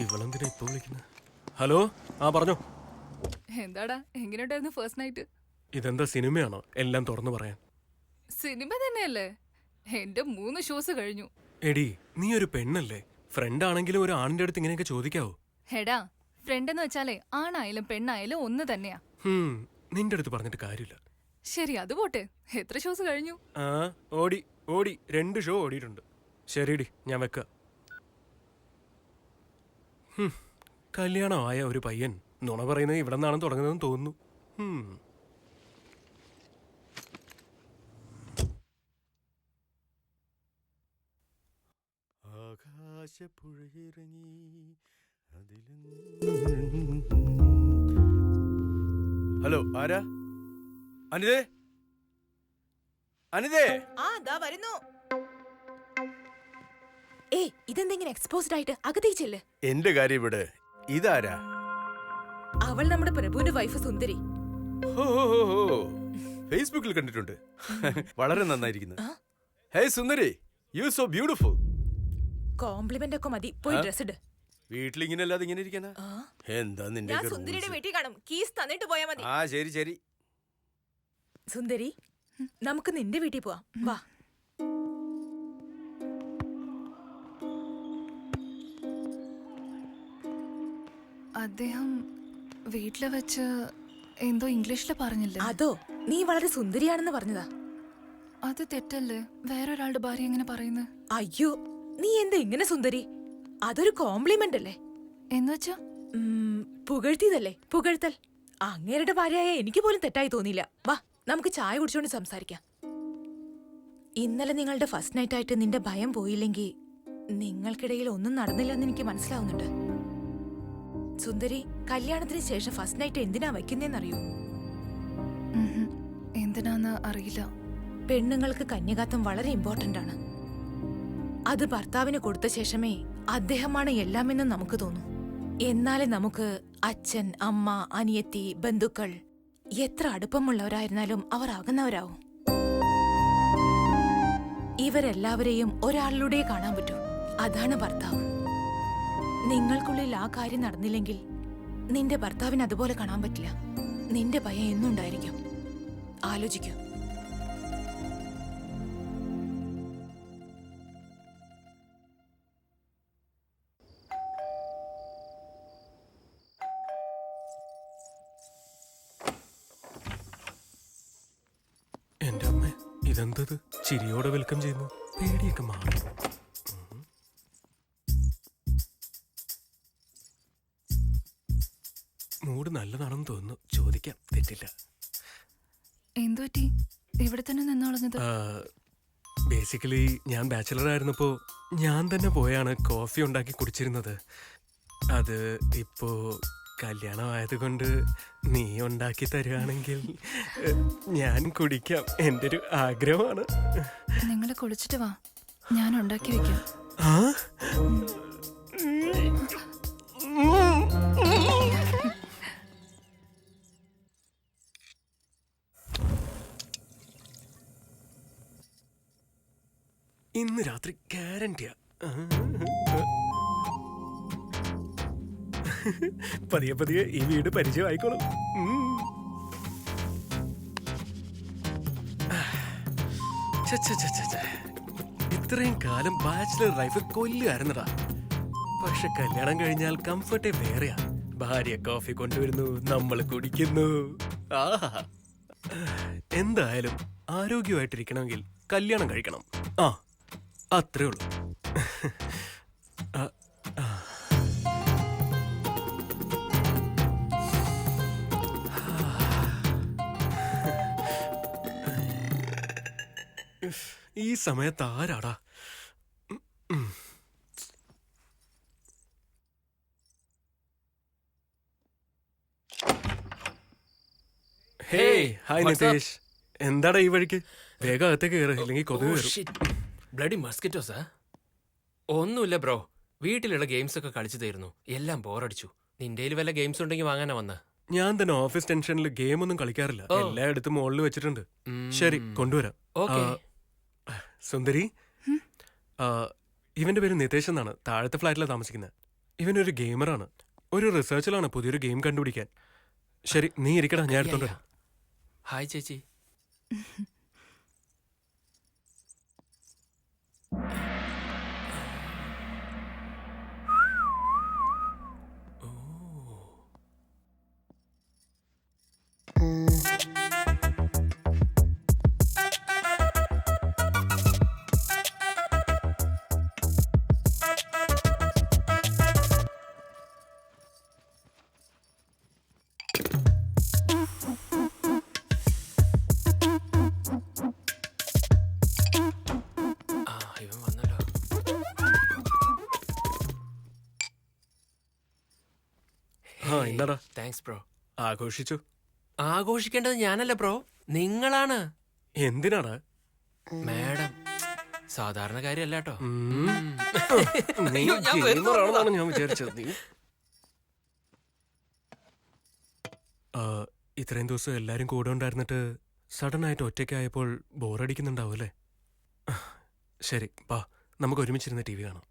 ഇവളെന്തിനാ ഇപ്പൊ വിളിക്കുന്നത്? ഹലോ, ആ പറഞ്ഞോ. എന്താടാ, എങ്ങനെയുണ്ടായിരുന്നു ഫസ്റ്റ് നൈറ്റ്? ഇതെന്താ സിനിമയാണോ എല്ലാം തുറന്നു പറയാൻ? സിനിമ തന്നെയല്ലേ? എന്റെ 3 ഷോസ് കഴിഞ്ഞു. എടി, നീ ഒരു പെണ്ണല്ലേ? ഫ്രണ്ട് ആണെങ്കിലും ഒരു ആണിന്റെ അടുത്ത് ഇങ്ങനെയൊക്കെ ചോദിക്കാവോ? ഹെടാ, ഫ്രണ്ട് എന്ന് വെച്ചാലേ ആണായാലും പെണ്ണായാലും ഒന്ന് തന്നെയാ. നിന്റെ അടുത്ത് പറഞ്ഞിട്ട് കാര്യമില്ല. ശരി, അത് പോട്ടെ. എത്ര ഷോസ് കഴിഞ്ഞു? ആ, ഓടി ഓടി 2 ഷോ ഓടിയിട്ടുണ്ട്. ശരിടി, ഞാൻ വെക്ക. കല്യാണമായ ഒരു പയ്യൻ നുണ പറയുന്നത് ഇവിടെ നിന്നാണ് തുടങ്ങുന്നതെന്ന് തോന്നുന്നു. ഹലോ, ആരാ? അനിതേ, അനിതേ. വരുന്നു. ഇതെന്തെങ്കിലും എക്സ്പോസ്ഡ് ആയിട്ട് അകത്തേച്ചല്ലേ? എന്റെ കാര്യം ഇവിടെ. ഇതാരാ? അവൾ നമ്മുടെ പ്രഭുവിന്റെ വൈഫ് സുന്ദരി. ഫേസ്ബുക്കിൽ കണ്ടിട്ടുണ്ട്. വളരെ നന്നായിരിക്കുന്നു. ഹേ സുന്ദരി, യു സോ ബ്യൂട്ടിഫുൾ. കോംപ്ലിമെന്റ് ഒക്കെ മതി, പോയി ഡ്രസ് ഇട്. വീട്ടിലിങ്ങനെ അല്ലാതെ ഇങ്ങനെ ഇരിക്കാനാ? എന്താ നിന്റെ ഞാൻ സുന്ദരിയുടെ വീട്ടിൽ കാണും. കീസ് തന്നിട്ട് പോയാ മതി. ആ ശരി ശരി. സുന്ദരി, നമുക്ക് നിന്റെ വീട്ടിൽ പോവാം. വാ. അദ്ദേഹം വീട്ടില് വെച്ച് എന്തോ ഇംഗ്ലീഷില് പറഞ്ഞില്ലേ? അതോ, നീ വളരെ സുന്ദരിയാണെന്ന് പറഞ്ഞതാ. അത് തെറ്റല്ലേ? വേറൊരാളുടെ ഭാര്യ എങ്ങനെ പറയുന്നത്? അയ്യോ, നീ എന്താ ഇങ്ങനെ സുന്ദരി? അതൊരു കോംപ്ലിമെന്റ് അല്ലേ? എന്നുവെച്ചാ പുകഴ്ത്തിയതല്ലേ? പുകഴ്ത്തൽ. അങ്ങേരുടെ ഭാര്യയായ എനിക്ക് പോലും തെറ്റായി തോന്നിയില്ല. വാ, നമുക്ക് ചായ കുടിച്ചോണ്ട് സംസാരിക്കാം. ഇന്നലെ നിങ്ങളുടെ ഫസ്റ്റ് നൈറ്റ് ആയിട്ട് നിന്റെ ഭയം പോയില്ലെങ്കിൽ നിങ്ങൾക്കിടയിൽ ഒന്നും നടന്നില്ലെന്ന് എനിക്ക് മനസ്സിലാവുന്നുണ്ട്. സുന്ദരി, കല്യാണത്തിന് ശേഷം ഫസ്റ്റ് നൈറ്റ് എന്തിനാ വയ്ക്കുന്നേന്നറിയോ? എന്തിനാന്ന് അറിയില്ല. പെണ്ണുങ്ങൾക്ക് കന്യകാത്വം വളരെ ഇമ്പോർട്ടന്റ് ആണ്. അത് ഭർത്താവിന് കൊടുത്ത ശേഷമേ അദ്ദേഹമാണ് എല്ലാമെന്ന് നമുക്ക് തോന്നും. എന്നാലേ നമുക്ക് അച്ഛൻ, അമ്മ, അനിയത്തി, ബന്ധുക്കൾ എത്ര അടുപ്പമുള്ളവരായിരുന്നാലും അവർ ആകുന്നവരാവും. ഇവരെല്ലാവരെയും ഒരാളിലൂടെ കാണാൻ പറ്റൂ. അതാണ് ഭർത്താവ്. നിങ്ങൾക്കുള്ളിൽ ആ കാര്യം നടന്നില്ലെങ്കിൽ നിന്റെ ഭർത്താവിന് അതുപോലെ കാണാൻ പറ്റില്ല. നിന്റെ ഭയം എന്നുണ്ടായിരിക്കും. ആലോചിക്കൂ. എന്റെ അമ്മ, ഇതെന്തത്? ചിരിയോടെ വെൽക്കം ചെയ്യുന്നു. പേടിയൊക്കെ മാറി. മൂഡ് നല്ലതാണെന്ന് തോന്നുന്നു. ചോദിക്കാം, തെറ്റില്ല. എന്തുപറ്റി? ഇവിടെ തന്നെ നിന്നോളഞ്ഞത്? ബേസിക്കലി ഞാൻ ബാച്ചിലർ ആയിരുന്നപ്പോ ഞാൻ തന്നെ പോയാണ് കോഫി ഉണ്ടാക്കി കുടിച്ചിരുന്നത്. അത് ഇപ്പോ കല്യാണമായതുകൊണ്ട് നീ ഉണ്ടാക്കി തരുവാണെങ്കിൽ ഞാൻ കുടിക്കാം. എൻ്റെ ഒരു ആഗ്രഹമാണ്. നിങ്ങൾ കുളിച്ചിട്ട് വാ, ഞാൻ ഉണ്ടാക്കി വെക്കാം. ഇന്ന് രാത്രി ഗ്യാരണ്ടിയാ. പതിയെ പതിയെ ഈ വീട് പരിചയമായിക്കോളും. ഇത്രയും കാലം ബാച്ചിലർ ലൈഫ് കൊല്ലുകാരുന്നടാ. പക്ഷെ കല്യാണം കഴിഞ്ഞാൽ കംഫർട്ടേ വേറെയാ. ഭാര്യ കോഫി കൊണ്ടുവരുന്നു, നമ്മൾ കുടിക്കുന്നു. ആഹാ, എന്തായാലും ആരോഗ്യമായിട്ടിരിക്കണമെങ്കിൽ കല്യാണം കഴിക്കണം. അത്രേ ഉള്ളൂ. ഈ സമയത്ത് ആരാടാ? ഹായ് നിതേഷ്, എന്താടാ ഈ വഴിക്ക്? വേഗം അകത്തേക്ക് കയറി, ഇല്ലെങ്കിൽ കൊതുക് കയറും. ബ്ലഡി മസ്കിറ്റോസാ? ഒന്നുമില്ല ബ്രോ, വീട്ടിലുള്ള ഗെയിംസ് ഒക്കെ കളിച്ചു തീർന്നു. എല്ലാം ബോറടിച്ചു. നിന്റെ വല്ല ഗെയിംസ് ഉണ്ടെങ്കിൽ വാങ്ങാനാ വന്ന. ഞാൻ തന്നെ ഓഫീസ് ടെൻഷനിൽ ഗെയിം ഒന്നും കളിക്കാറില്ല. എല്ലായിടത്തും മുകളിൽ വെച്ചിട്ടുണ്ട്. ശരി, കൊണ്ടുവരാം. സുന്ദരി, ഇവന്റെ പേര് നിതേഷ് എന്നാണ്. താഴത്തെ ഫ്ലാറ്റിലാണ് താമസിക്കുന്നത്. ഇവനൊരു ഗെയിമറാണ്. ഒരു റിസർച്ചിലാണ് പുതിയൊരു ഗെയിം കണ്ടുപിടിക്കാൻ. ശരി, നീ ഇരിക്കടാ, ഞാൻ എടുത്തോണ്ട് വരാം. ഹായ് ചേച്ചി. ഇവൻ വന്നല്ലോ. ആ, ഇന്നടാ. Thanks bro. ആഘോഷിച്ചു. ആഘോഷിക്കേണ്ടത് ഞാനല്ല ബ്രോ, നിങ്ങളാണ്. എന്തിനാടാ? മാഡം സാധാരണ കാര്യമല്ല കേട്ടോ. നീ അയ്യോ, ഞാൻ വെറുതെ ഗെയിമറാണെന്നാണ് ഞാൻ വിചാരിച്ചത്. നീ ഇത്രയും ദിവസം എല്ലാരും കൂടെ ഉണ്ടായിരുന്നിട്ട് സഡൻ ആയിട്ട് ഒറ്റയ്ക്കായപ്പോൾ ബോറടിക്കുന്നുണ്ടാവും അല്ലേ? ശരി, ബാ, നമുക്ക് ഒരുമിച്ചിരുന്ന് TV കാണാം.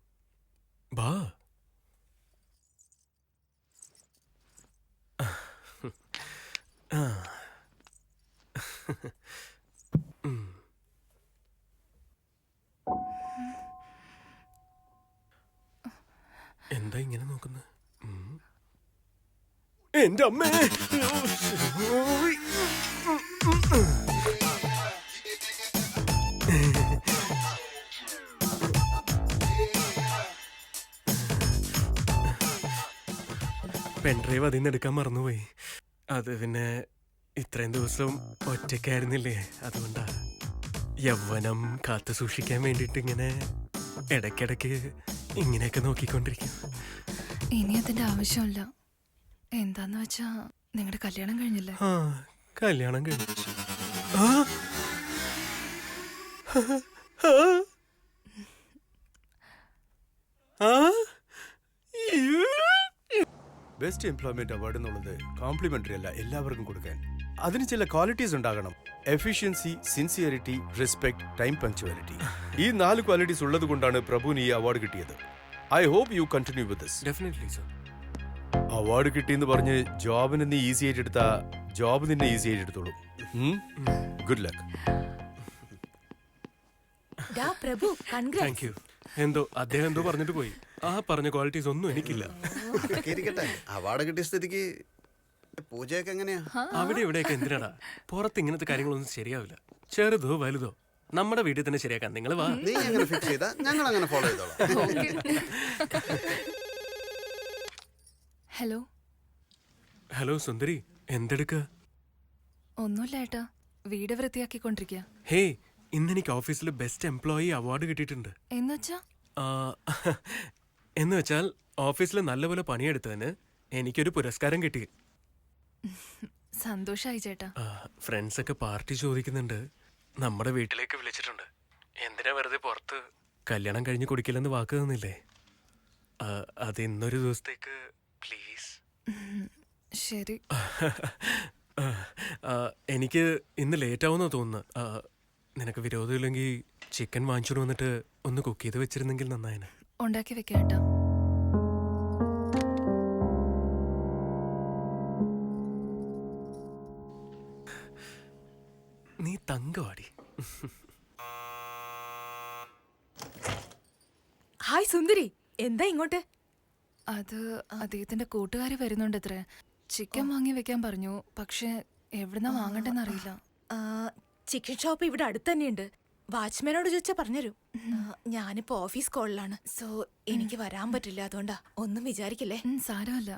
ബാ. ആ. ഉം. എന്താ ഇങ്ങനെ നോക്കുന്നത്? എന്റെ അമ്മേ! പെൻഡ്രൈവ് അതിൽ നിന്ന് എടുക്കാൻ മറന്നുപോയി. അത് പിന്നെ ഇത്രയും ദിവസം ഒറ്റയ്ക്കായിരുന്നില്ലേ, അതുകൊണ്ടാ. യൗവനം കാത്തു സൂക്ഷിക്കാൻ വേണ്ടിട്ട് ഇങ്ങനെ ഇടയ്ക്കിടയ്ക്ക് ഇങ്ങനെയൊക്കെ നോക്കിക്കൊണ്ടിരിക്കും. ഇനി അതിന്റെ ആവശ്യമില്ല. എന്താന്ന് വെച്ചാ നിങ്ങളുടെ കല്യാണം കഴിഞ്ഞില്ലേ? ആ, കല്യാണം കഴിഞ്ഞു. ആ? ആ? അയ്യോ. ബെസ്റ്റ് എംപ്ലോയ്മെന്റ് അവാർഡ് എന്നുള്ളത് കോംപ്ലിമെന്ററി അല്ല, എല്ലാവർക്കും കൊടുക്കാൻ. അതിന് ചില ക്വാളിറ്റീസ് ഉണ്ടാകണം. Efficiency, sincerity, respect, time punctuality. ഈ 4 ക്വാളിറ്റീസ് ഉള്ളത് കൊണ്ടാണ് പ്രഭുവിന് ഈ അവാർഡ് കിട്ടിയത്. I hope you continue with this. Definitely, sir. Award കിട്ടിയെന്ന് പറഞ്ഞ് ജോബിന് നീ ഈസി ആയിട്ട് എടുത്താ ജോബ് നിന്നെ ഈസി ആയിട്ട് എടുത്തോളൂ. Good luck. ഡാ പ്രഭു, കൺഗ്രാറ്റ്സ്. Thank you. എന്തോ അദ്ദേഹം എന്തോ പറഞ്ഞിട്ട് പോയി. ആ പറഞ്ഞ ക്വാളിറ്റീസ് ഒന്നും എനിക്കില്ല. അതൊക്കെ ഇരിക്കട്ടെ, അവാർഡ് കിട്ടിയ സ്ഥിതിക്ക് പൂജയൊക്കെ എങ്ങനെയാ? അവിടെ ഇവിടെയൊക്കെ എന്തിനാടാ? പുറത്ത് ഇങ്ങനത്തെ കാര്യങ്ങളൊന്നും ശരിയാവില്ല. ചെറുതോ വലുതോ നമ്മുടെ വീട്ടിൽ തന്നെ ശരിയാക്കാം. നിങ്ങൾ വാ. നീ എങ്ങനെ ഫിക്സ് ചെയ്താ ഞങ്ങൾ അങ്ങനെ ഫോളോ ചെയ്തോളാം. ഹലോ. ഹലോ സുന്ദരി, എന്തെടുക്ക? ഒന്നുമില്ല ഏട്ടാ, വീട് വൃത്തിയാക്കിക്കൊണ്ടിരിക്കുക. ഹേയ്, ഇന്നെനിക്ക് ഓഫീസിൽ ബെസ്റ്റ് എംപ്ലോയി അവാർഡ് കിട്ടിയിട്ടുണ്ട്. എന്നുവെച്ചാ? ആ, എന്ന് വെച്ചാൽ ഓഫീസിൽ നല്ലപോലെ പണിയെടുത്തതിന് എനിക്കൊരു പുരസ്കാരം കിട്ടി. സന്തോഷായി ചേട്ടാ. ഫ്രണ്ട്സ് ഒക്കെ പാർട്ടി ചോദിക്കുന്നുണ്ട്. നമ്മുടെ വീട്ടിലേക്ക് വിളിച്ചിട്ടുണ്ട്. എന്തിനാ വെറുതെ പുറത്ത്? കല്യാണം കഴിഞ്ഞ് കുടിക്കില്ലെന്ന് വാക്ക് തന്നില്ലേ? അത് ഇന്നൊരു ദിവസത്തേക്ക് പ്ലീസ്. ശരി. എനിക്ക് ഇന്ന് ലേറ്റ് ആവുമെന്നാ തോന്നുന്നു. നിനക്ക് വിരോധമില്ലെങ്കിൽ ചിക്കൻ വാങ്ങിച്ചോണ്ട് വന്നിട്ട് ഒന്ന് കുക്ക് ചെയ്ത് വെച്ചിരുന്നെങ്കിൽ നന്നായിന്. ഉണ്ടാക്കി വെക്കാം ഏട്ടാ. നീ തങ്കവാടി. ഹായ് സുന്ദരി, എന്താ ഇങ്ങോട്ട്? അത് അദ്ദേഹത്തിന്റെ കൂട്ടുകാര് വരുന്നുണ്ട് അത്രേ. ചിക്കൻ വാങ്ങി വെക്കാൻ പറഞ്ഞു. പക്ഷെ എവിടുന്നാ വാങ്ങണ്ടെന്ന് അറിയില്ല. ചിക്കൻ ഷോപ്പ് ഇവിടെ അടുത്ത് തന്നെയുണ്ട്. വാച്ച്മാനോട് ചോദിച്ചാ പറഞ്ഞുതരും. ഞാനിപ്പോ ഓഫീസ് കോളിലാണ്, സോ എനിക്ക് വരാൻ പറ്റില്ല. അതുകൊണ്ടാ, ഒന്നും വിചാരിക്കില്ലേ. സാരമല്ല.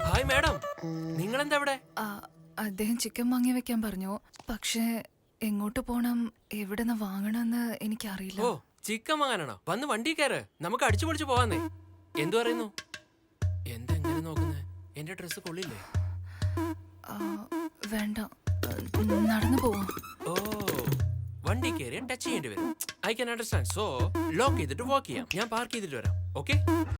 ഹായ് മാഡം, നിങ്ങളെന്താ ഇവിടെ? അദ്ദേഹം ചിക്കൻ വാങ്ങി വെക്കാൻ പറഞ്ഞു. പക്ഷെ എങ്ങോട്ട് പോണം, എവിടെന്ന് വാങ്ങണമെന്ന് എനിക്കറിയില്ല. ഓ, ചിക്കൻ വാങ്ങാനാണോ? വന്ന് വണ്ടി കയറ്, നമുക്ക് അടിച്ചു പൊളിച്ച് പോവാന്നേ. എന്തു പറയുന്നു? എന്താ എങ്ങനെ നോക്കുന്നേ? എന്റെ ഡ്രസ്സ് കൊള്ളില്ലേ? വേണ്ട. നടന്നു പോവാം. ഓ വണ്ടി കയറി ടച്ച് ചെയ്യേണ്ടി വരും. I can understand. So lock ചെയ്തിട്ട് വാക്ക് ചെയ്യാം. ഞാൻ പാർക്ക് ചെയ്തിട്ട് വരാം. ഓക്കെ